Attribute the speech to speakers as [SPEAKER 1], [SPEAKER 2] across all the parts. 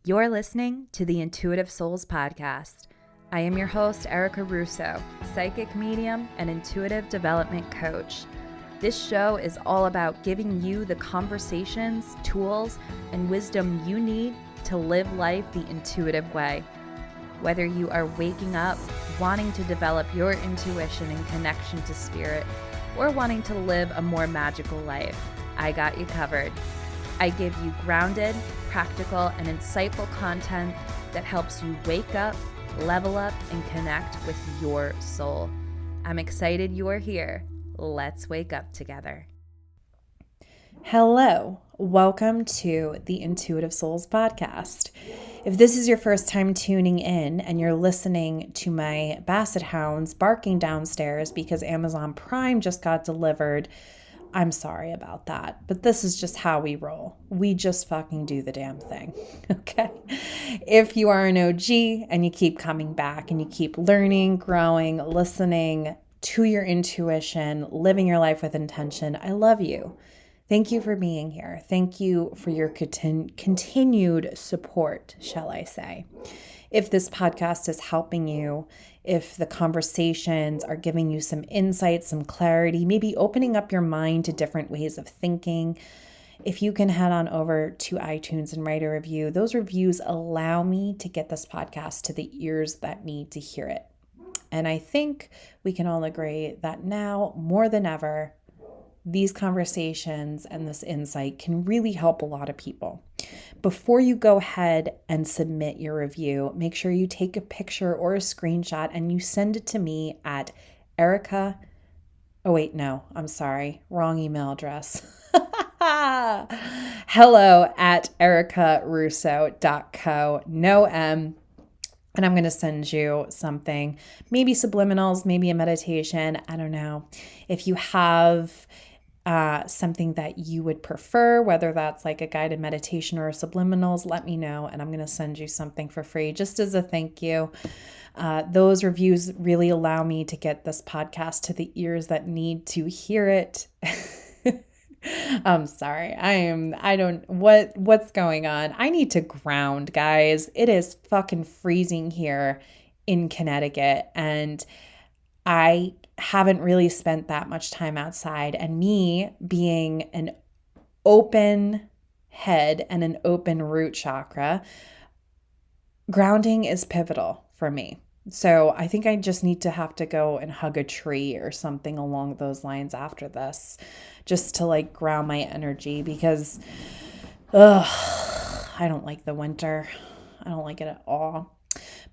[SPEAKER 1] You're listening to the Intuitive Souls Podcast. I am your host, Erica Russo, psychic medium and intuitive development coach. This show is all about giving you the conversations, tools, and wisdom you need to live life the intuitive way. Whether you are waking up, wanting to develop your intuition and connection to spirit, or wanting to live a more magical life, I got you covered. I give you grounded, practical, and insightful content that helps you wake up, level up, and connect with your soul. I'm excited you are here. Let's wake up together. Hello, welcome to the Intuitive Souls Podcast. If this is your first time tuning in and you're listening to my basset hounds barking downstairs because Amazon Prime just got delivered, I'm sorry about that, but this is just how we roll. We just fucking do the damn thing, okay? If you are an OG and you keep coming back and you keep learning, growing, listening to your intuition, living your life with intention, I love you. Thank you for being here. Thank you for your continued support, shall I say. If this podcast is helping you, if the conversations are giving you some insight, some clarity, maybe opening up your mind to different ways of thinking, if you can head on over to iTunes and write a review, those reviews allow me to get this podcast to the ears that need to hear it. And I think we can all agree that now, more than ever, these conversations and this insight can really help a lot of people. Before you go ahead and submit your review, make sure you take a picture or a screenshot and you send it to me at Erica. Oh, wait, no, I'm sorry. Wrong email address. hello@ericarusso.co. No M. And I'm going to send you something, maybe subliminals, maybe a meditation. I don't know. If you have something that you would prefer, whether that's like a guided meditation or subliminals, let me know. And I'm going to send you something for free just as a thank you. Those reviews really allow me to get this podcast to the ears that need to hear it. I'm sorry. What's going on? I need to ground, guys. It is fucking freezing here in Connecticut and I haven't really spent that much time outside, and me being an open head and an open root chakra, grounding is pivotal for me. So I think I just need to have to go and hug a tree or something along those lines after this, just to like ground my energy because I don't like the winter. I don't like it at all.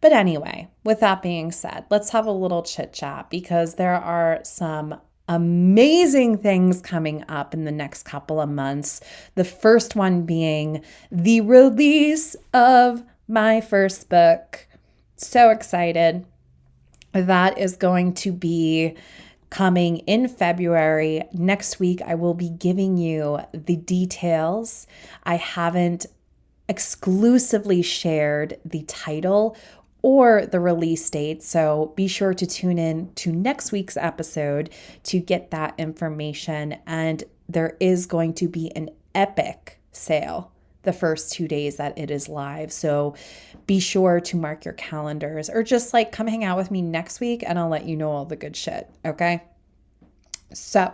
[SPEAKER 1] But anyway, with that being said, let's have a little chit chat because there are some amazing things coming up in the next couple of months. The first one being the release of my first book. So excited. That is going to be coming in February. Next week, I will be giving you the details. I haven't exclusively shared the title or the release date, so be sure to tune in to next week's episode to get that information. And there is going to be an epic sale the first 2 days that it is live, so be sure to mark your calendars or just like come hang out with me next week and I'll let you know all the good shit, okay? So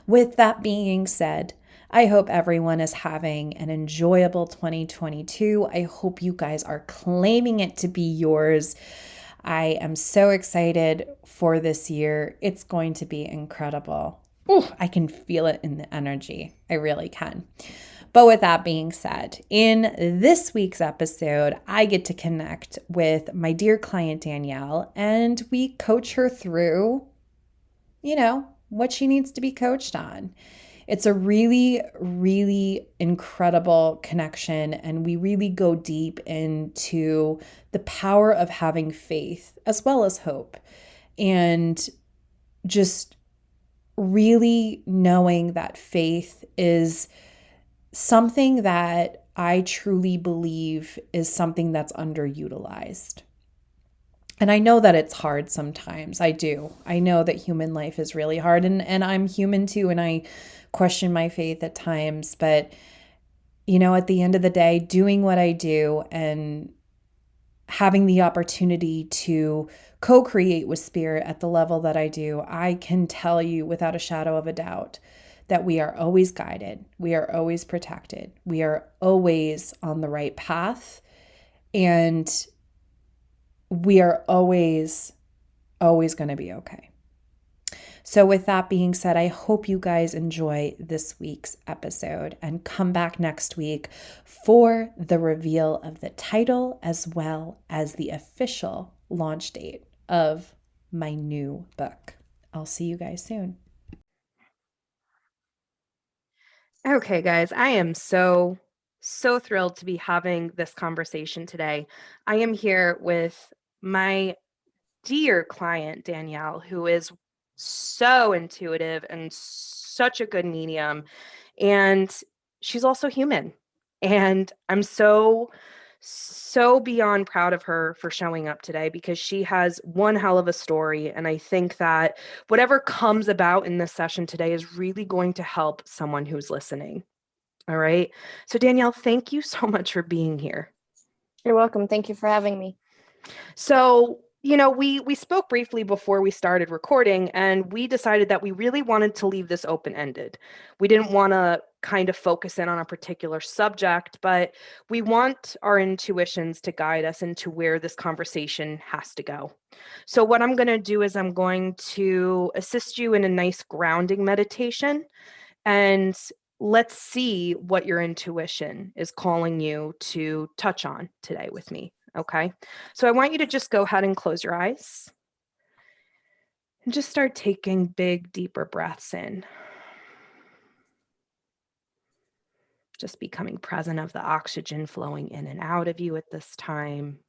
[SPEAKER 1] with that being said, I hope everyone is having an enjoyable 2022. I hope you guys are claiming it to be yours. I am so excited for this year. It's going to be incredible. Ooh, I can feel it in the energy. I really can. But with that being said, in this week's episode, I get to connect with my dear client, Danielle, and we coach her through, what she needs to be coached on. It's a really, really incredible connection, and we really go deep into the power of having faith as well as hope, and just really knowing that faith is something that I truly believe is something that's underutilized. And I know that it's hard sometimes. I do. I know that human life is really hard, and I'm human too, and I question my faith at times, but at the end of the day, doing what I do and having the opportunity to co-create with spirit at the level that I do, I can tell you without a shadow of a doubt that we are always guided. We are always protected. We are always on the right path. And we are always going to be okay. So, with that being said, I hope you guys enjoy this week's episode and come back next week for the reveal of the title as well as the official launch date of my new book. I'll see you guys soon.
[SPEAKER 2] Okay, guys, I am so thrilled to be having this conversation today. I am here with my dear client, Danielle, who is so intuitive and such a good medium. And she's also human. And I'm so beyond proud of her for showing up today because she has one hell of a story. And I think that whatever comes about in this session today is really going to help someone who's listening. All right. So, Danielle, thank you so much for being here.
[SPEAKER 3] You're welcome. Thank you for having me.
[SPEAKER 2] So, we spoke briefly before we started recording, and we decided that we really wanted to leave this open-ended. We didn't want to kind of focus in on a particular subject, but we want our intuitions to guide us into where this conversation has to go. So what I'm going to do is I'm going to assist you in a nice grounding meditation, and let's see what your intuition is calling you to touch on today with me. Okay, so I want you to just go ahead and close your eyes and just start taking big, deeper breaths in. Just becoming present of the oxygen flowing in and out of you at this time.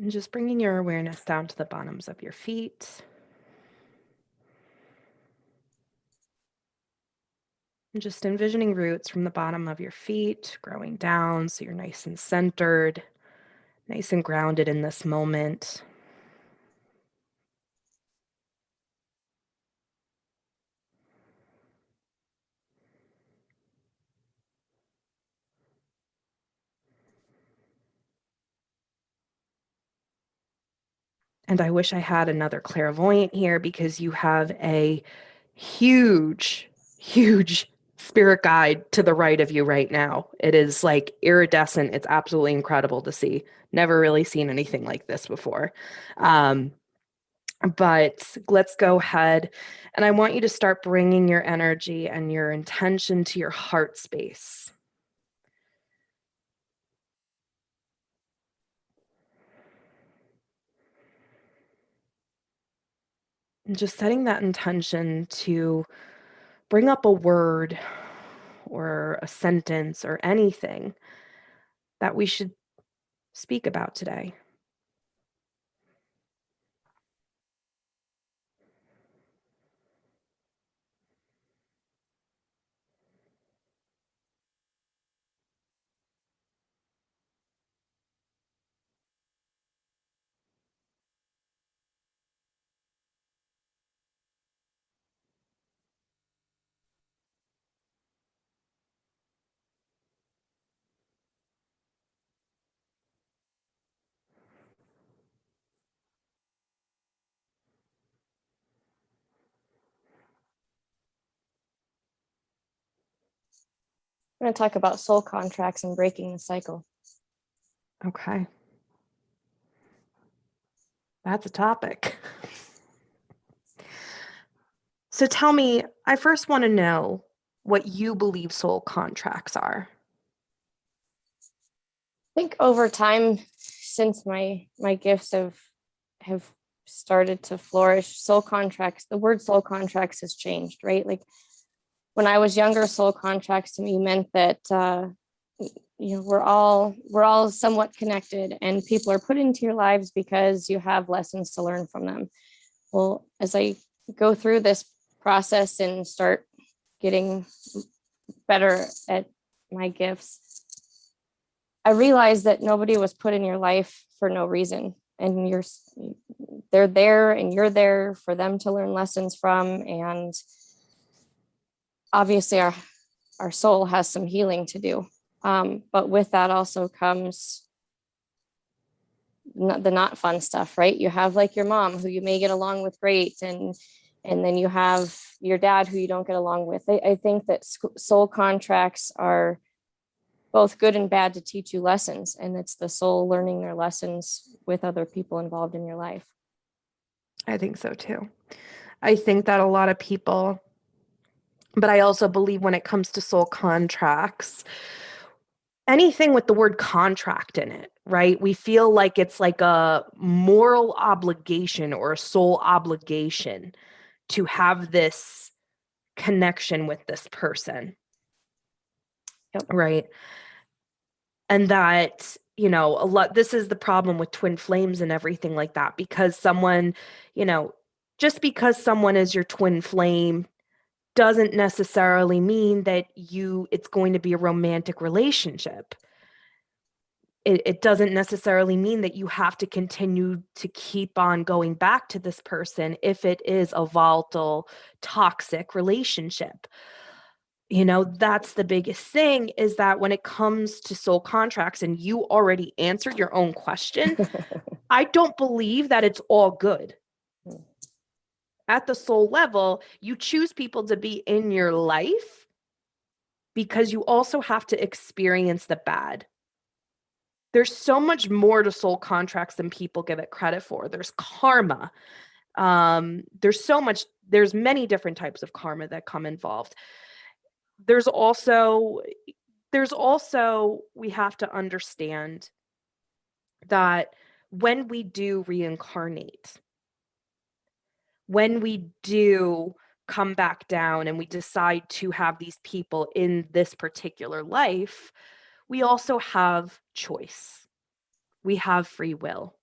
[SPEAKER 2] And just bringing your awareness down to the bottoms of your feet. And just envisioning roots from the bottom of your feet growing down so you're nice and centered, nice and grounded in this moment. And I wish I had another clairvoyant here because you have a huge, huge spirit guide to the right of you right now. It is like iridescent. It's absolutely incredible to see. Never really seen anything like this before. But let's go ahead. And I want you to start bringing your energy and your intention to your heart space. And just setting that intention to bring up a word or a sentence or anything that we should speak about today.
[SPEAKER 3] I'm going to talk about soul contracts and breaking the cycle.
[SPEAKER 2] Okay. That's a topic. So tell me, I first want to know what you believe soul contracts are.
[SPEAKER 3] I think over time, since my gifts have started to flourish, soul contracts, the word soul contracts has changed, right? Like when I was younger, soul contracts to me meant that we're all somewhat connected, and people are put into your lives because you have lessons to learn from them. Well, as I go through this process and start getting better at my gifts, I realized that nobody was put in your life for no reason. and they're there and you're there for them to learn lessons from. And obviously our soul has some healing to do. But with that also comes the not fun stuff, right? You have like your mom who you may get along with great, and then you have your dad who you don't get along with. I think that soul contracts are both good and bad to teach you lessons, and it's the soul learning their lessons with other people involved in your life.
[SPEAKER 2] I think so too. I think that a lot of people, but I also believe when it comes to soul contracts, anything with the word contract in it, right? We feel like it's like a moral obligation or a soul obligation to have this connection with this person.
[SPEAKER 3] Yep.
[SPEAKER 2] Right. And that, this is the problem with twin flames and everything like that, because someone, just because someone is your twin flame doesn't necessarily mean that it's going to be a romantic relationship. It doesn't necessarily mean that you have to continue to keep on going back to this person if it is a volatile, toxic relationship. That's the biggest thing, is that when it comes to soul contracts, and you already answered your own question, I don't believe that it's all good. At the soul level, you choose people to be in your life because you also have to experience the bad. There's so much more to soul contracts than people give it credit for. There's karma. There's many different types of karma that come involved. There's also, we have to understand that when we do reincarnate, when we do come back down and we decide to have these people in this particular life, we also have choice. We have free will.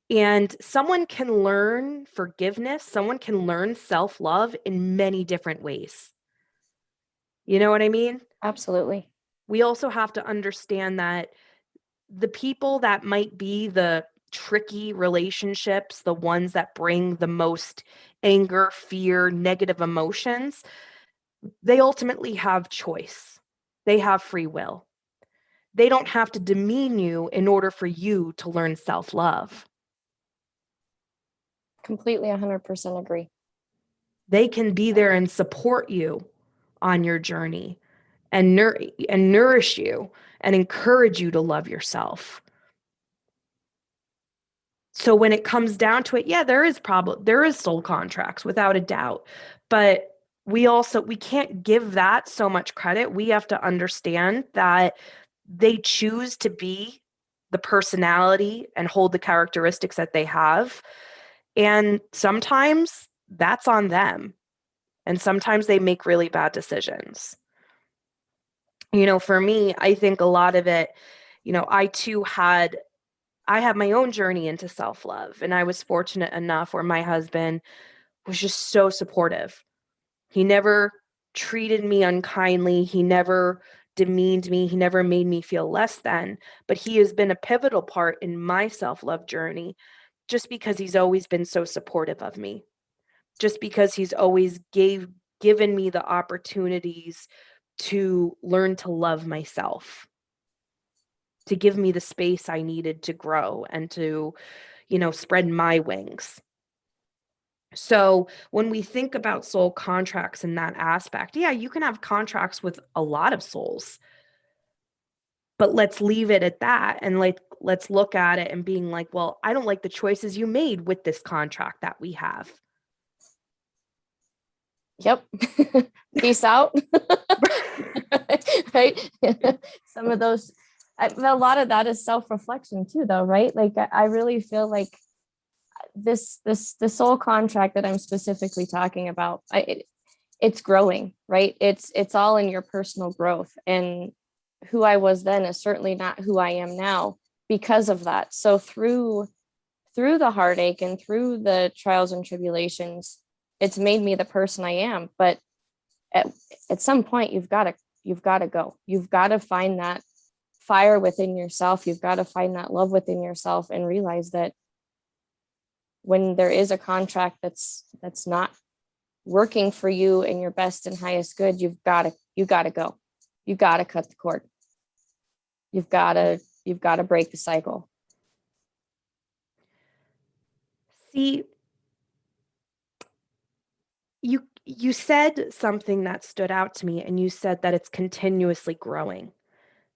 [SPEAKER 2] And someone can learn forgiveness, someone can learn self-love in many different ways. You know what I mean?
[SPEAKER 3] Absolutely.
[SPEAKER 2] We also have to understand that the people that might be the tricky relationships, the ones that bring the most anger, fear, negative emotions, they ultimately have choice. They have free will. They don't have to demean you in order for you to learn self-love.
[SPEAKER 3] Completely 100% agree.
[SPEAKER 2] They can be there and support you on your journey and nourish you and encourage you to love yourself. So when it comes down to it, yeah, there is soul contracts without a doubt, but we can't give that so much credit. We have to understand that they choose to be the personality and hold the characteristics that they have. And sometimes that's on them. And sometimes they make really bad decisions. For me, I think a lot of it, I have my own journey into self-love, and I was fortunate enough where my husband was just so supportive. He never treated me unkindly. He never demeaned me. He never made me feel less than, but he has been a pivotal part in my self-love journey just because he's always been so supportive of me, just because he's always given me the opportunities to learn to love myself, to give me the space I needed to grow and to, spread my wings. So when we think about soul contracts in that aspect, yeah, you can have contracts with a lot of souls, but let's leave it at that. And let's look at it and being like, well, I don't like the choices you made with this contract that we have.
[SPEAKER 3] Yep. Peace out. Right. Some of those, a lot of that is self-reflection too, though, right? Like I really feel like the soul contract that I'm specifically talking about, it's growing, right? It's all in your personal growth, and who I was then is certainly not who I am now because of that. So through the heartache and through the trials and tribulations, it's made me the person I am. But at some point, you've got to go. You've got to find that fire within yourself. You've got to find that love within yourself and realize that when there is a contract that's not working for you in your best and highest good, you gotta go. You gotta cut the cord. You've gotta break the cycle.
[SPEAKER 2] See, you said something that stood out to me, and you said that it's continuously growing.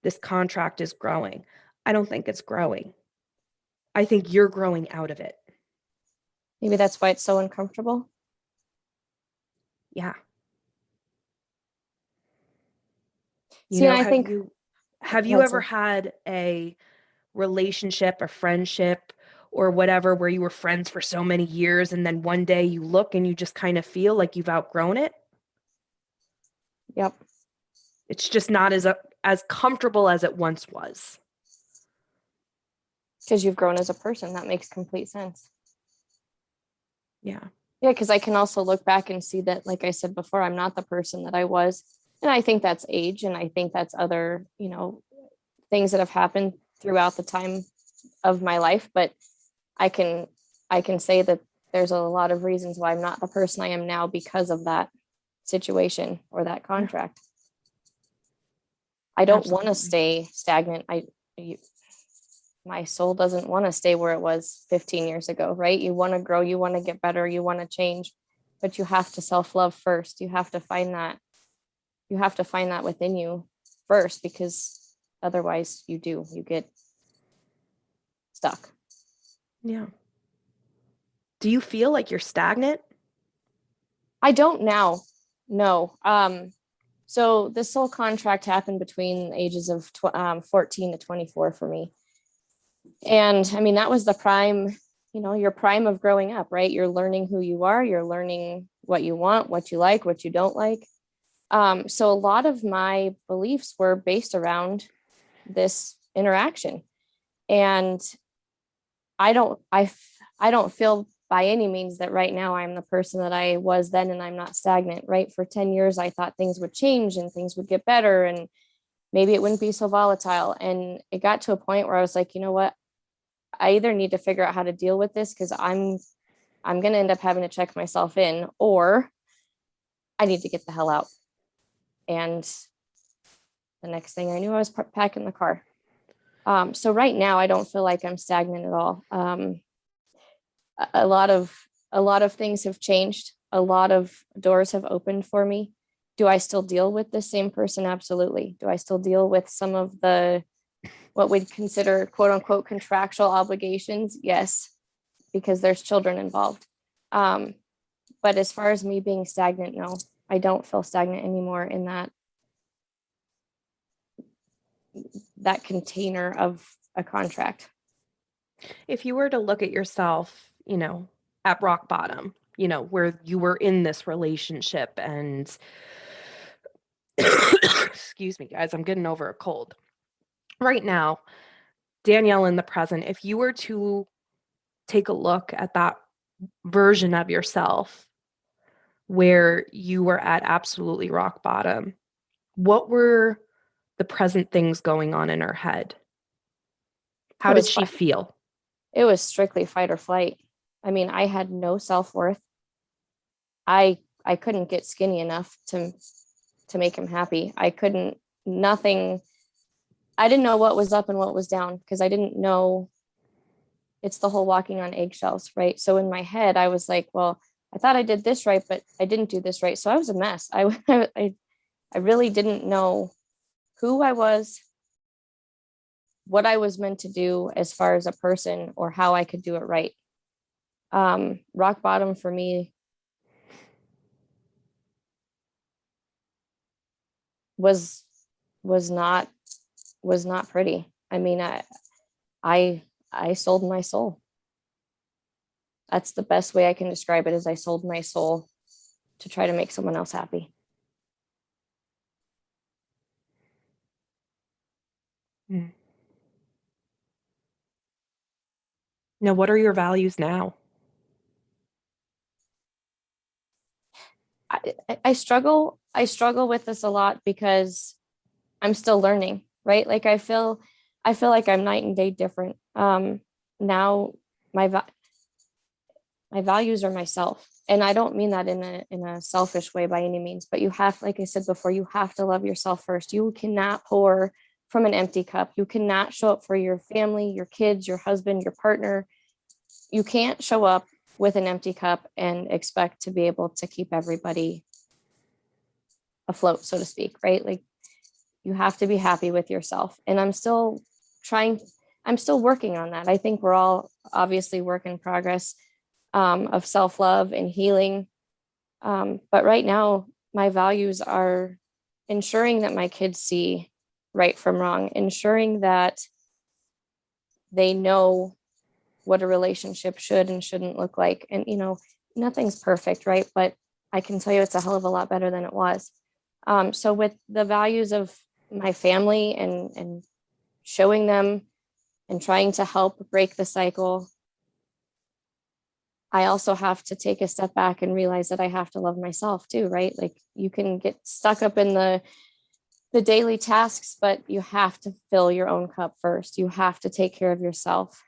[SPEAKER 2] This contract is growing. I don't think it's growing. I think you're growing out of it.
[SPEAKER 3] Maybe that's why it's so uncomfortable.
[SPEAKER 2] Yeah.
[SPEAKER 3] See, I think,
[SPEAKER 2] have you ever had a relationship, a friendship, or whatever, where you were friends for so many years, and then one day you look and you just kind of feel like you've outgrown it?
[SPEAKER 3] Yep.
[SPEAKER 2] It's just not as comfortable as it once was.
[SPEAKER 3] Because you've grown as a person. That makes complete sense.
[SPEAKER 2] Yeah.
[SPEAKER 3] Yeah, because I can also look back and see that, like I said before, I'm not the person that I was. And I think that's age, and I think that's other, things that have happened throughout the time of my life. But I can say that there's a lot of reasons why I'm not the person I am now because of that situation or that contract. I don't want to stay stagnant. My soul doesn't want to stay where it was 15 years ago, right? You want to grow, you want to get better, you want to change, but you have to self-love first. You have to find that within you first, because otherwise you get stuck.
[SPEAKER 2] Yeah. Do you feel like you're stagnant?
[SPEAKER 3] I don't now. No. So this whole contract happened between the ages of 14 to 24 for me. And I mean, that was the prime, your prime of growing up, right? You're learning who you are. You're learning what you want, what you like, what you don't like. So a lot of my beliefs were based around this interaction. And I don't feel by any means that right now I'm the person that I was then, and I'm not stagnant, right? For 10 years, I thought things would change and things would get better, and maybe it wouldn't be so volatile. And it got to a point where I was like, you know what? I either need to figure out how to deal with this, because I'm going to end up having to check myself in, or I need to get the hell out. And the next thing I knew, I was packing the car. So right now, I don't feel like I'm stagnant at all. A lot of things have changed. A lot of doors have opened for me. Do I still deal with the same person? Absolutely. Do I still deal with some of what we'd consider quote unquote contractual obligations? Yes, because there's children involved. But as far as me being stagnant, no, I don't feel stagnant anymore in that container of a contract.
[SPEAKER 2] If you were to look at yourself, at rock bottom, where you were in this relationship, and excuse me, guys, I'm getting over a cold. Right now, Danielle in the present, if you were to take a look at that version of yourself where you were at absolutely rock bottom, what were the present things going on in her head? How did she feel?
[SPEAKER 3] It was strictly fight or flight. I mean, I had no self-worth. I couldn't get skinny enough to make him happy. I didn't know what was up and what was down, because I didn't know. It's the whole walking on eggshells, right? So in my head, I was like, well, I thought I did this right, but I didn't do this right. So I was a mess. I really didn't know who I was, what I was meant to do as far as a person, or how I could do it right. Rock bottom for me was not pretty. I mean, I sold my soul. That's the best way I can describe it, is I sold my soul to try to make someone else happy.
[SPEAKER 2] Now, what are your values now?
[SPEAKER 3] I struggle with this a lot, because I'm still learning, right? Like I feel like I'm night and day different. Now my values are myself. And I don't mean that in a selfish way by any means, but you have, like I said before, you have to love yourself first. You cannot pour from an empty cup. You cannot show up for your family, your kids, your husband, your partner. You can't show up with an empty cup and expect to be able to keep everybody afloat, so to speak, right? Like, you have to be happy with yourself. And I'm still working on that. I think we're all obviously work in progress of self-love and healing. But right now, my values are ensuring that my kids see right from wrong, ensuring that they know what a relationship should and shouldn't look like. And, nothing's perfect, right? But I can tell you it's a hell of a lot better than it was. So with the values of my family and showing them and trying to help break the cycle, I also have to take a step back and realize that I have to love myself too, right? Like, you can get stuck up in the daily tasks, but you have to fill your own cup first. You have to take care of yourself.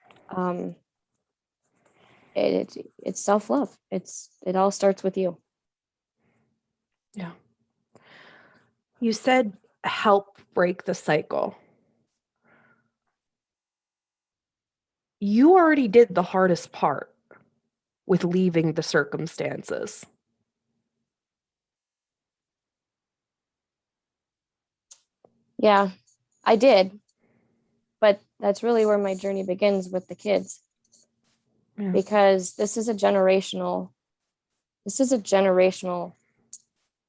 [SPEAKER 3] It's self-love. It all starts with you.
[SPEAKER 2] Yeah. You said help break the cycle. You already did the hardest part with leaving the circumstances.
[SPEAKER 3] Yeah, I did. But that's really where my journey begins with the kids.
[SPEAKER 2] Yeah.
[SPEAKER 3] Because this is a generational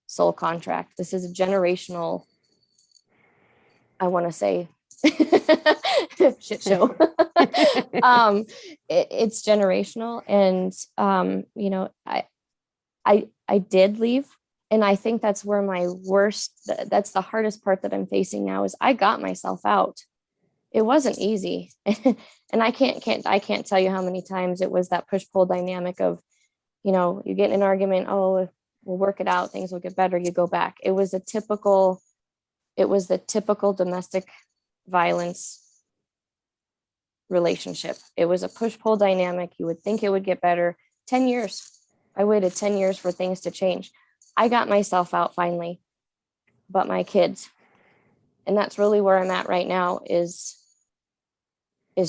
[SPEAKER 3] soul contract. This is a generational, I want to say, shit show. It's generational. And, I did leave. And I think that's where that's the hardest part that I'm facing now is I got myself out. It wasn't easy. And I can't tell you how many times it was that push-pull dynamic of, you get in an argument, oh, we'll work it out, things will get better, you go back. It was the typical domestic violence relationship. It was a push-pull dynamic. You would think it would get better. 10 years. I waited 10 years for things to change. I got myself out finally, but my kids. And that's really where I'm at right now is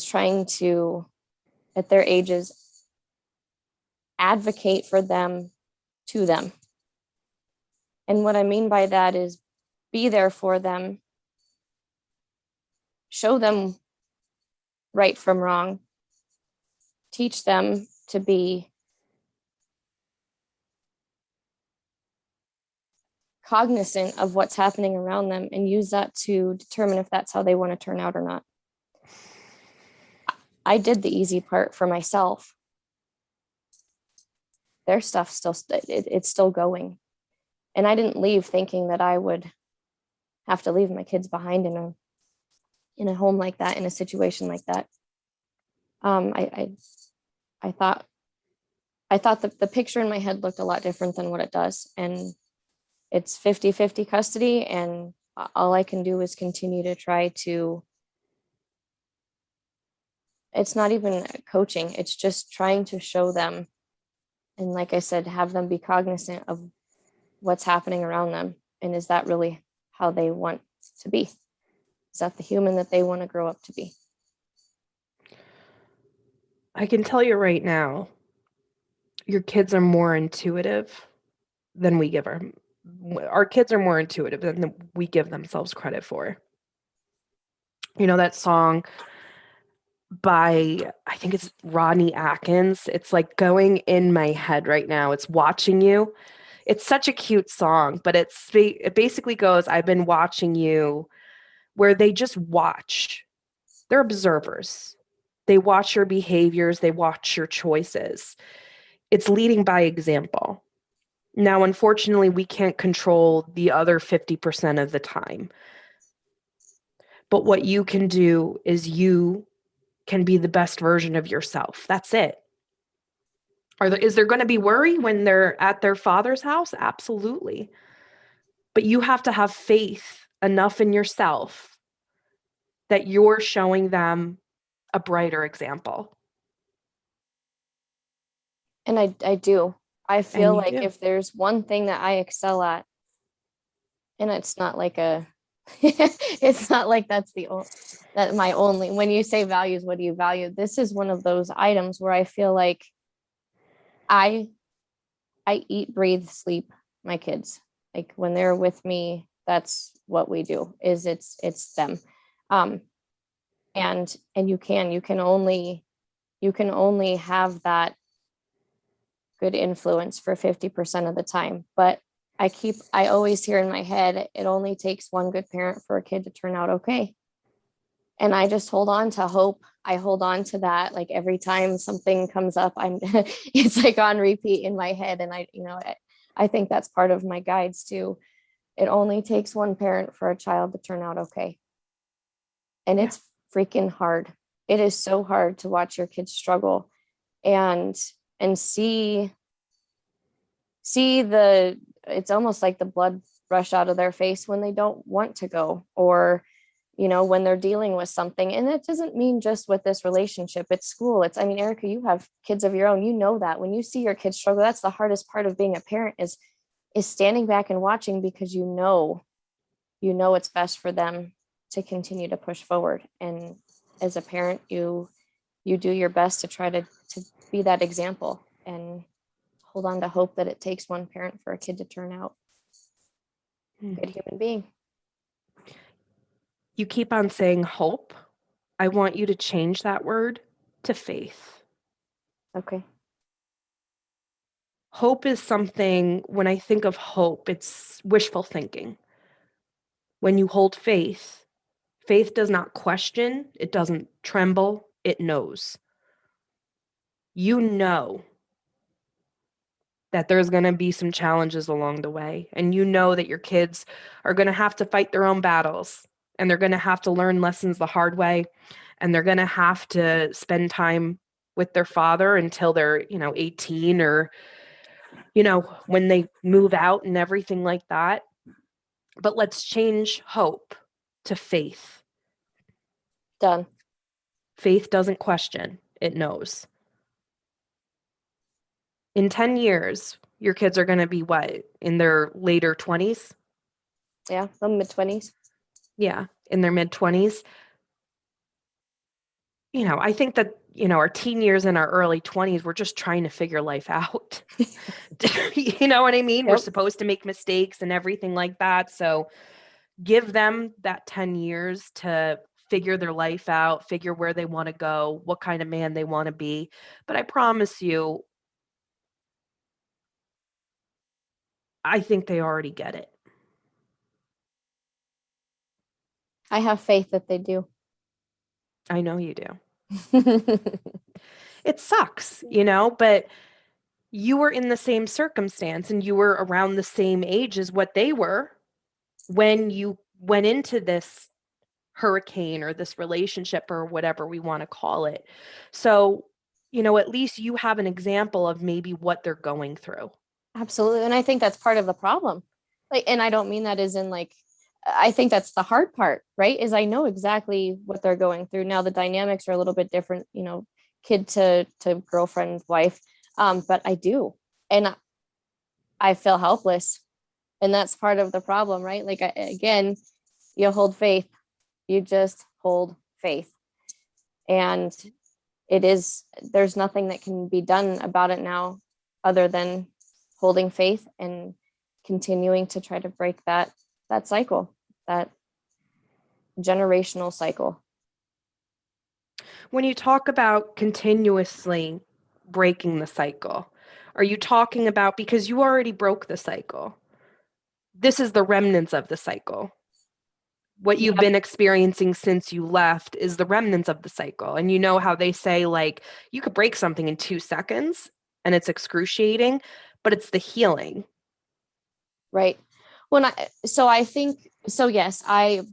[SPEAKER 3] trying to, at their ages, advocate for them to them. And what I mean by that is be there for them, show them right from wrong, teach them to be cognizant of what's happening around them and use that to determine if that's how they want to turn out or not. I did the easy part for myself. Their stuff it's still going. And I didn't leave thinking that I would have to leave my kids behind in a home like that, in a situation like that. I thought that the picture in my head looked a lot different than what it does. And it's 50-50 custody. And all I can do is continue to try to, it's not even coaching. It's just trying to show them. And like I said, have them be cognizant of what's happening around them. And is that really how they want to be? Is that the human that they want to grow up to be?
[SPEAKER 2] I can tell you right now, your kids are more intuitive than we give our kids are more intuitive than we give themselves credit for. That song by, I think it's Rodney Atkins. It's like going in my head right now. It's Watching You. It's such a cute song, but it basically goes, I've been watching you, where they just watch. They're observers. They watch your behaviors. They watch your choices. It's leading by example. Now, unfortunately, we can't control the other 50% of the time. But what you can do is you can be the best version of yourself. That's it. Is there going to be worry when they're at their father's house? Absolutely. But you have to have faith enough in yourself that you're showing them a brighter example.
[SPEAKER 3] And I do. I
[SPEAKER 2] And
[SPEAKER 3] feel
[SPEAKER 2] you
[SPEAKER 3] like
[SPEAKER 2] do.
[SPEAKER 3] if there's one thing that I excel at, and it's not like a, it's not like that's that my only, when you say values, what do you value? This is one of those items where I feel like I, I eat, breathe, sleep my kids. Like when they're with me, that's what we do, is it's them. Um, and you can only have that good influence for 50% of the time. But I always hear in my head, it only takes one good parent for a kid to turn out okay. And I just hold on to hope. I hold on to that. Like every time something comes up, it's like on repeat in my head. And I think that's part of my guides too. It only takes one parent for a child to turn out okay. And
[SPEAKER 2] Yeah.
[SPEAKER 3] it's freaking hard. It is so hard to watch your kids struggle and see it's almost like the blood rush out of their face when they don't want to go, or when they're dealing with something. And it doesn't mean just with this relationship, it's school, I mean, Erica, you have kids of your own, that when you see your kids struggle, that's the hardest part of being a parent, is standing back and watching, because it's best for them to continue to push forward. And as a parent, you do your best to try to be that example, and hold on to hope that it takes one parent for a kid to turn out a good human being.
[SPEAKER 2] You keep on saying hope. I want you to change that word to faith.
[SPEAKER 3] Okay.
[SPEAKER 2] Hope is something, when I think of hope, it's wishful thinking. When you hold faith, faith does not question, it doesn't tremble, it knows. You know that there's going to be some challenges along the way, and you know that your kids are going to have to fight their own battles, and they're going to have to learn lessons the hard way, and they're going to have to spend time with their father until they're 18, or when they move out and everything like that. But let's change hope to faith.
[SPEAKER 3] Done.
[SPEAKER 2] Faith doesn't question, it knows. In 10 years, your kids are going to be what? In their later 20s?
[SPEAKER 3] Yeah, the mid-20s.
[SPEAKER 2] Yeah, in their mid-20s. I think that, our teen years and our early 20s, we're just trying to figure life out. You know what I mean?
[SPEAKER 3] Yep.
[SPEAKER 2] We're supposed to make mistakes and everything like that. So give them that 10 years to figure their life out, figure where they want to go, what kind of man they want to be. But I promise you, I think they already get it.
[SPEAKER 3] I have faith that they do.
[SPEAKER 2] I know you do. It sucks, but you were in the same circumstance and you were around the same age as what they were when you went into this hurricane or this relationship or whatever we want to call it. So, at least you have an example of maybe what they're going through.
[SPEAKER 3] Absolutely. And I think that's part of the problem. And I don't mean that as in I think that's the hard part, right? Is I know exactly what they're going through. Now the dynamics are a little bit different, kid to girlfriend, wife. But I do. And I feel helpless. And that's part of the problem, right? Again, you hold faith. You just hold faith. And there's nothing that can be done about it now other than holding faith and continuing to try to break that cycle, that generational cycle.
[SPEAKER 2] When you talk about continuously breaking the cycle, are you talking about, because you already broke the cycle, this is the remnants of the cycle? What you've been experiencing since you left is the remnants of the cycle. And you know how they say, like, you could break something in 2 seconds and it's excruciating, but it's the healing.
[SPEAKER 3] Right. Yes,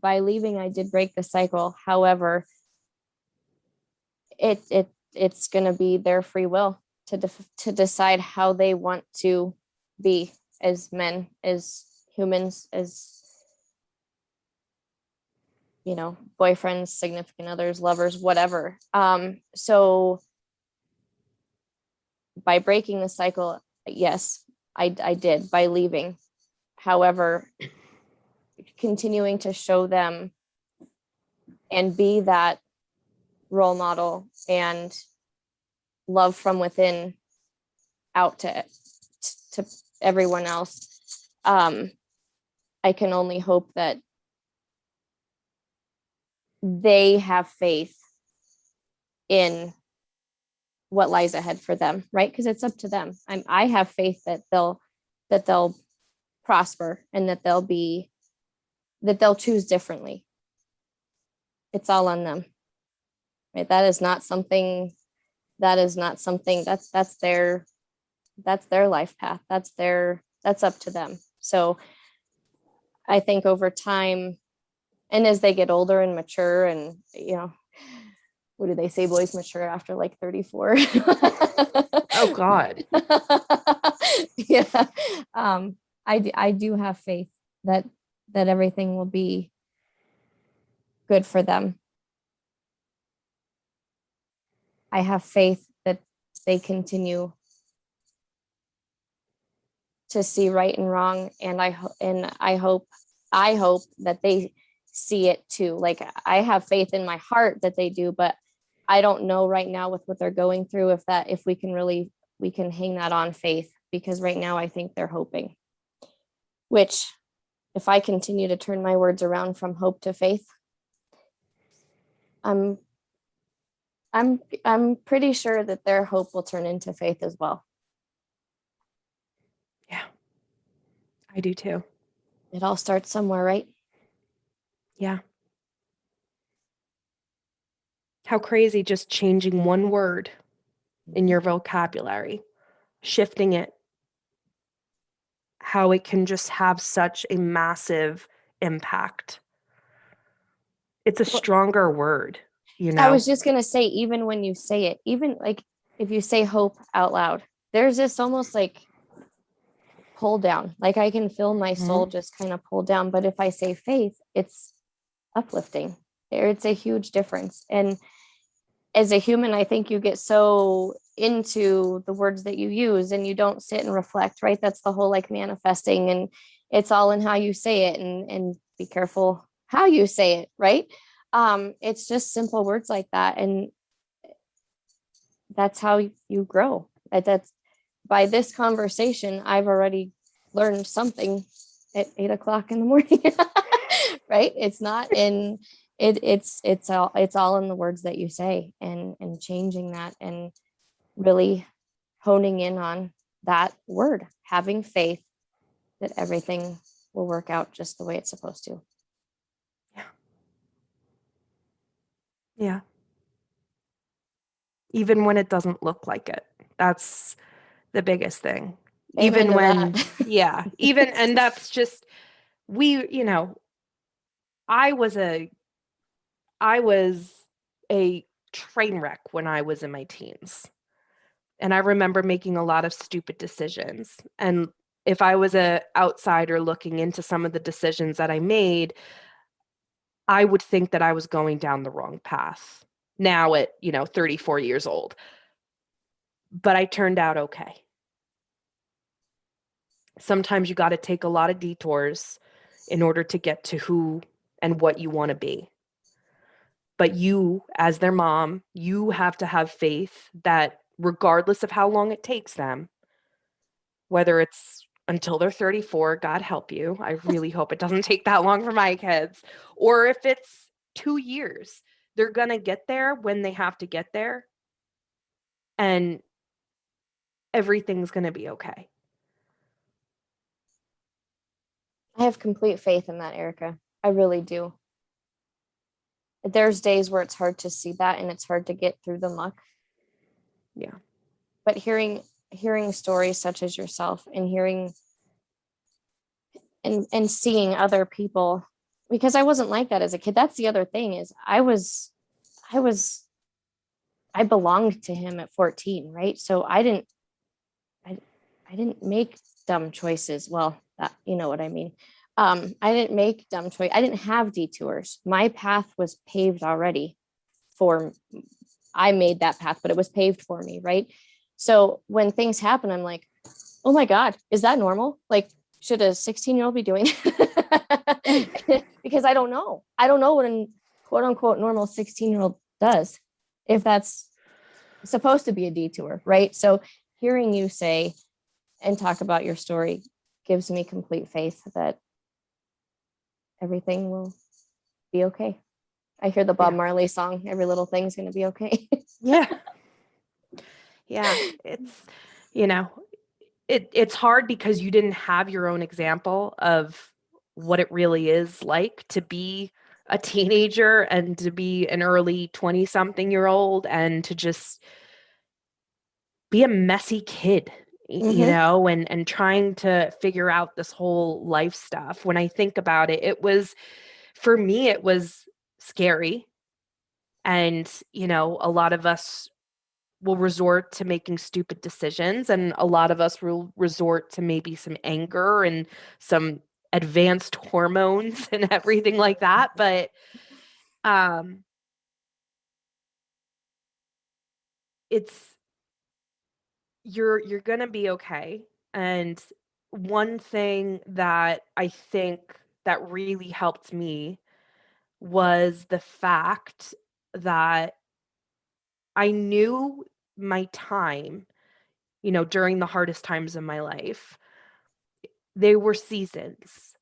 [SPEAKER 3] by leaving, I did break the cycle. However, it's going to be their free will to decide how they want to be as men, as humans, as boyfriends, significant others, lovers, whatever. So by breaking the cycle, yes, I did by leaving. However, continuing to show them and be that role model and love from within out to everyone else. I can only hope that they have faith in what lies ahead for them, right? Because it's up to them. I have faith that they'll prosper and that they'll choose differently. It's all on them, right? That's their life path. That's up to them. So I think over time, and as they get older and mature, and what do they say? Boys mature after like 34.
[SPEAKER 2] Oh God.
[SPEAKER 3] Yeah. I do have faith that everything will be good for them. I have faith that they continue to see right and wrong, and I hope that they see it too. Like, I have faith in my heart that they do, but I don't know right now with what they're going through if we can hang that on faith, because right now I think they're hoping, which if I continue to turn my words around from hope to faith, I'm pretty sure that their hope will turn into faith as well.
[SPEAKER 2] Yeah, I do too.
[SPEAKER 3] It all starts somewhere, right?
[SPEAKER 2] Yeah. How crazy, just changing one word in your vocabulary, shifting it, how it can just have such a massive impact. It's a stronger word,
[SPEAKER 3] I was just going to say, even when you say it, even like if you say hope out loud, there's this almost like pull down. Like, I can feel my soul just kind of pull down. But if I say faith, it's uplifting. It's a huge difference. And as a human, I think you get so into the words that you use and you don't sit and reflect, right? That's the whole like manifesting, and it's all in how you say it, and be careful how you say it, right? It's just simple words like that. And that's how you grow. That's by this conversation, I've already learned something at 8 o'clock in the morning, right? It's not in it's all in the words that you say, and changing that and really honing in on that word, having faith that everything will work out just the way it's supposed to.
[SPEAKER 2] Yeah. Yeah. Even when it doesn't look like it. That's the biggest thing.
[SPEAKER 3] Amen
[SPEAKER 2] Even when,
[SPEAKER 3] that.
[SPEAKER 2] and that's just, I was a train wreck when I was in my teens. And I remember making a lot of stupid decisions. And if I was an outsider looking into some of the decisions that I made, I would think that I was going down the wrong path now at, 34 years old. But I turned out okay. Sometimes you got to take a lot of detours in order to get to who and what you want to be. But you, as their mom, you have to have faith that regardless of how long it takes them, whether it's until they're 34, God help you. I really hope it doesn't take that long for my kids. Or if it's 2 years, they're going to get there when they have to get there. And everything's going to be okay.
[SPEAKER 3] I have complete faith in that, Erica. I really do. There's days where it's hard to see that and it's hard to get through the muck.
[SPEAKER 2] Yeah.
[SPEAKER 3] But hearing stories such as yourself and hearing and seeing other people, because I wasn't like that as a kid. That's the other thing, is I belonged to him at 14, right? So I didn't make dumb choices. Well, that, you know what I mean. I didn't make dumb choice. I didn't have detours. My path was paved already I made that path, but it was paved for me, right? So when things happen, I'm like, oh my God, is that normal? Like, should a 16-year-old be doing it? Because I don't know. I don't know what a quote unquote normal 16-year-old does, if that's supposed to be a detour, right? So hearing you say and talk about your story gives me complete faith that everything will be okay. I hear the Bob Marley song, every little thing's going to be okay.
[SPEAKER 2] Yeah. Yeah. It's, you know, it's hard because you didn't have your own example of what it really is like to be a teenager and to be an early 20-something-year-old and to just be a messy kid, you know, and trying to figure out this whole life stuff. When I think about it, it was, for me, it was scary. And, you know, a lot of us will resort to making stupid decisions, and a lot of us will resort to maybe some anger and some advanced hormones and everything like that. But it's you're gonna be okay. And one thing that I think that really helped me was the fact that I knew my time, you know, during the hardest times of my life, they were seasons.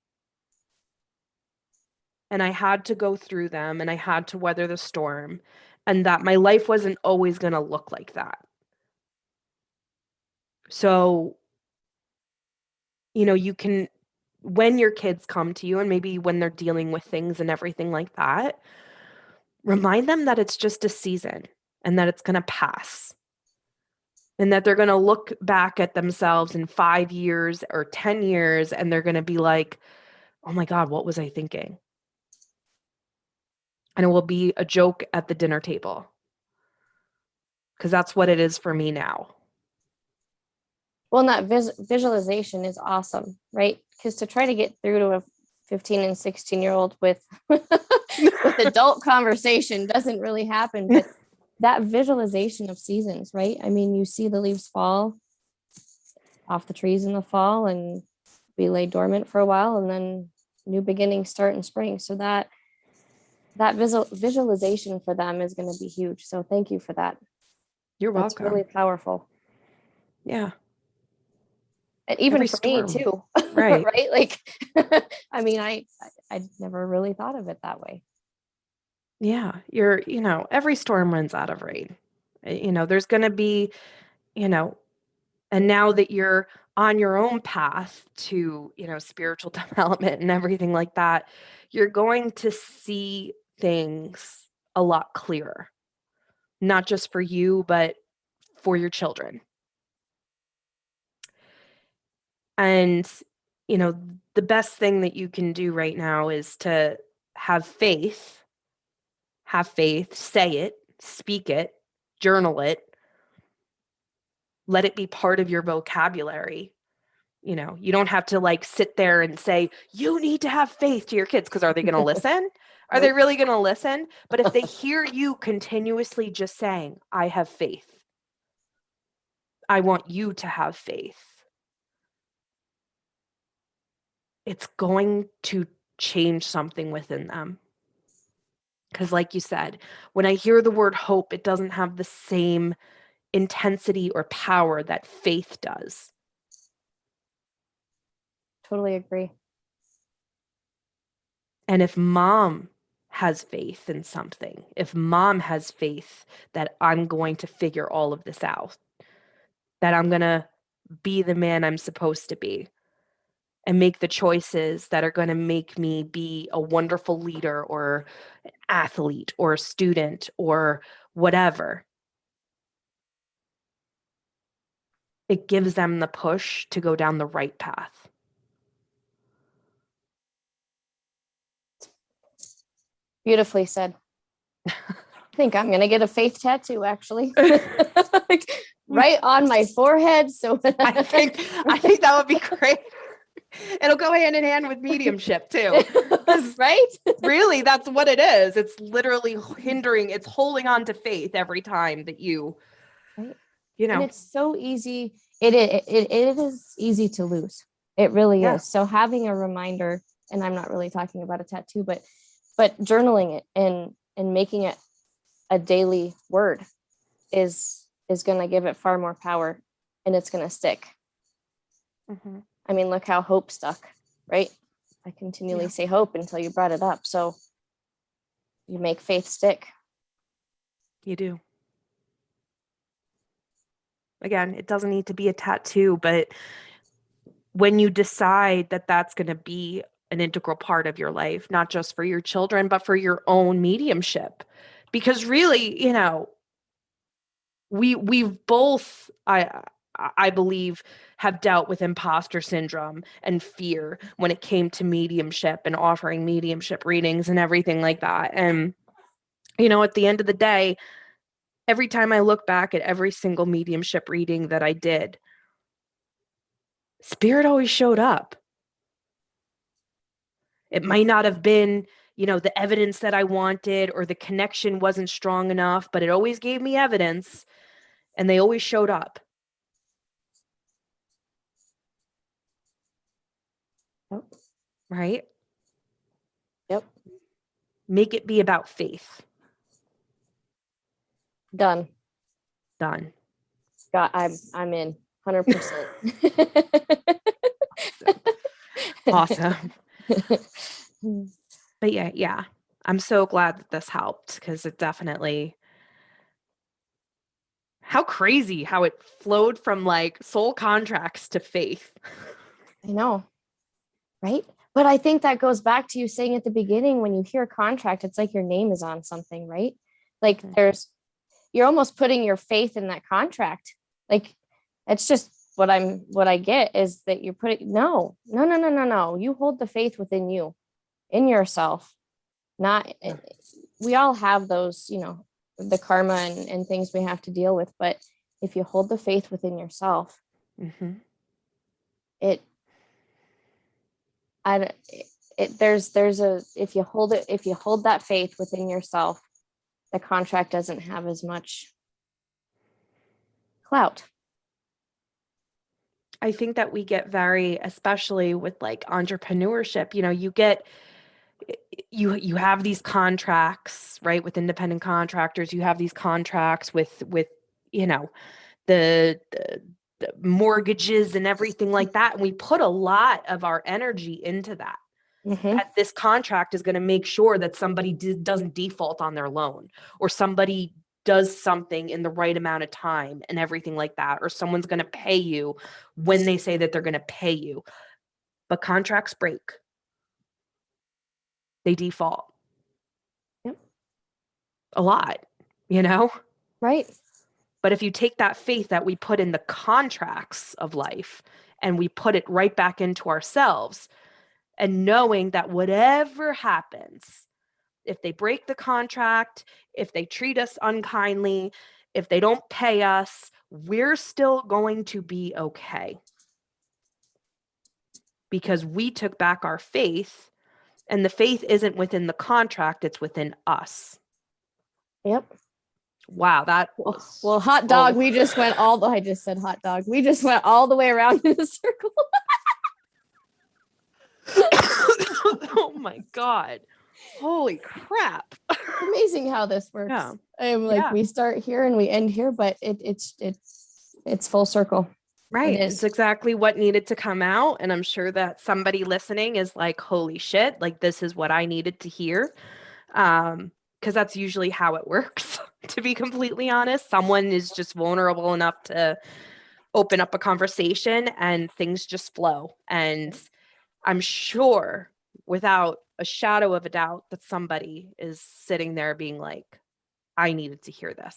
[SPEAKER 2] And I had to go through them and I had to weather the storm, and that my life wasn't always going to look like that. So, you know, you can, when your kids come to you and maybe when they're dealing with things and everything like that, remind them that it's just a season and that it's going to pass. And that they're going to look back at themselves in 5 years or 10 years and they're going to be like, oh my God, what was I thinking? And it will be a joke at the dinner table. Because that's what it is for me now.
[SPEAKER 3] Well, and that visualization is awesome, right? Because to try to get through to a 15 and 16-year-old with with adult conversation doesn't really happen. But that visualization of seasons, right? I mean, you see the leaves fall off the trees in the fall and be lay dormant for a while, and then new beginnings start in spring. So that visualization for them is going to be huge. So thank you for that.
[SPEAKER 2] You're
[SPEAKER 3] That's
[SPEAKER 2] welcome.
[SPEAKER 3] really powerful.
[SPEAKER 2] Yeah.
[SPEAKER 3] And even
[SPEAKER 2] Every
[SPEAKER 3] for me
[SPEAKER 2] storm.
[SPEAKER 3] too.
[SPEAKER 2] Right.
[SPEAKER 3] Right? Like, I mean, I never really thought of it that way.
[SPEAKER 2] Yeah. You know, every storm runs out of rain. You know, there's going to be, you know, and now that you're on your own path to, you know, spiritual development and everything like that, you're going to see things a lot clearer, not just for you, but for your children. And, you know, the best thing that you can do right now is to have faith, say it, speak it, journal it, let it be part of your vocabulary. You know, you don't have to like sit there and say, you need to have faith to your kids, because are they going to listen? Are they really going to listen? But if they hear you continuously just saying, I have faith, I want you to have faith, it's going to change something within them. Because like you said, when I hear the word hope, it doesn't have the same intensity or power that faith does.
[SPEAKER 3] Totally agree.
[SPEAKER 2] And if mom has faith in something, if mom has faith that I'm going to figure all of this out, that I'm going to be the man I'm supposed to be and make the choices that are going to make me be a wonderful leader or an athlete or a student or whatever, it gives them the push to go down the right path.
[SPEAKER 3] Beautifully said. I think I'm going to get a faith tattoo, actually. Right on my forehead. So
[SPEAKER 2] I think that would be great. It'll go hand in hand with mediumship too.
[SPEAKER 3] Right?
[SPEAKER 2] Really, that's what it is. It's literally it's holding on to faith every time that you,
[SPEAKER 3] right. And it's so easy. It is easy to lose. It really is. So having a reminder, and I'm not really talking about a tattoo, but journaling it and making it a daily word is going to give it far more power, and it's going to stick. I mean, look how hope stuck, right? I continually say hope until you brought it up. So you make faith stick.
[SPEAKER 2] You do. Again, it doesn't need to be a tattoo, but when you decide that that's going to be an integral part of your life, not just for your children, but for your own mediumship, because really, you know, we've both, I believe, have dealt with imposter syndrome and fear when it came to mediumship and offering mediumship readings and everything like that. And, you know, at the end of the day, every time I look back at every single mediumship reading that I did, spirit always showed up. It might not have been, you know, the evidence that I wanted, or the connection wasn't strong enough, but it always gave me evidence, and they always showed up.
[SPEAKER 3] Yep.
[SPEAKER 2] Right?
[SPEAKER 3] Yep.
[SPEAKER 2] Make it be about faith.
[SPEAKER 3] Done. I'm in 100%.
[SPEAKER 2] Awesome. But yeah. I'm so glad that this helped, because it definitely, how crazy how it flowed from like soul contracts to faith.
[SPEAKER 3] I know. Right? But I think that goes back to you saying at the beginning, when you hear contract, it's like your name is on something, right? Like you're almost putting your faith in that contract. Like, it's just what I get is that you're putting, no. You hold the faith within you, in yourself. Not, we all have those, you know, the karma and things we have to deal with. But if you hold the faith within yourself, if you hold that faith within yourself, the contract doesn't have as much clout.
[SPEAKER 2] I think that we get very, especially with like entrepreneurship, you know, you have these contracts, right? With independent contractors, you have these contracts with, you know, the mortgages and everything like that. And we put a lot of our energy into that. That this contract is going to make sure that somebody doesn't default on their loan, or somebody does something in the right amount of time and everything like that, or someone's going to pay you when they say that they're going to pay you. But contracts break. They default.
[SPEAKER 3] Yep.
[SPEAKER 2] A lot, you know?
[SPEAKER 3] Right.
[SPEAKER 2] But if you take that faith that we put in the contracts of life and we put it right back into ourselves, and knowing that whatever happens, if they break the contract, if they treat us unkindly, if they don't pay us, we're still going to be okay. Because we took back our faith, and the faith isn't within the contract, it's within us.
[SPEAKER 3] Yep.
[SPEAKER 2] Wow, that
[SPEAKER 3] well, hot dog, we just went I just said hot dog. We just went all the way around in a circle.
[SPEAKER 2] Oh my God. Holy crap.
[SPEAKER 3] It's amazing how this works.
[SPEAKER 2] Yeah.
[SPEAKER 3] I'm like, we start here and we end here, but it's full circle.
[SPEAKER 2] Right. It's exactly what needed to come out. And I'm sure that somebody listening is like, holy shit, like this is what I needed to hear. Because that's usually how it works, to be completely honest. Someone is just vulnerable enough to open up a conversation and things just flow. And I'm sure, without a shadow of a doubt, that somebody is sitting there being like, I needed to hear this.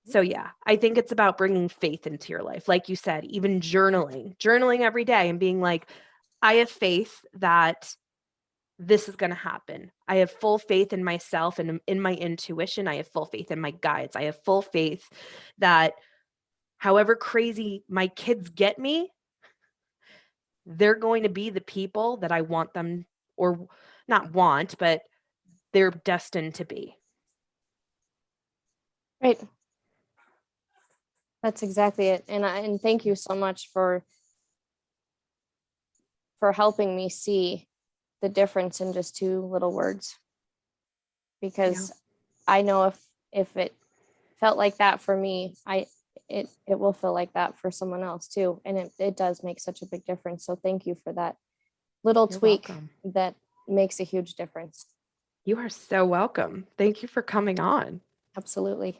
[SPEAKER 2] So yeah, I think it's about bringing faith into your life. Like you said, even journaling every day and being like, I have faith that this is going to happen. I have full faith in myself and in my intuition. I have full faith in my guides. I have full faith that however crazy my kids get me, they're going to be the people that I want them, or not want, but they're destined to be.
[SPEAKER 3] Right. That's exactly it. And thank you so much for helping me see the difference in just two little words. Because I know if it felt like that for me, it will feel like that for someone else too. And it does make such a big difference. So thank you for that little
[SPEAKER 2] You're
[SPEAKER 3] tweak
[SPEAKER 2] welcome.
[SPEAKER 3] that makes a huge difference.
[SPEAKER 2] You are so welcome. Thank you for coming on.
[SPEAKER 3] Absolutely.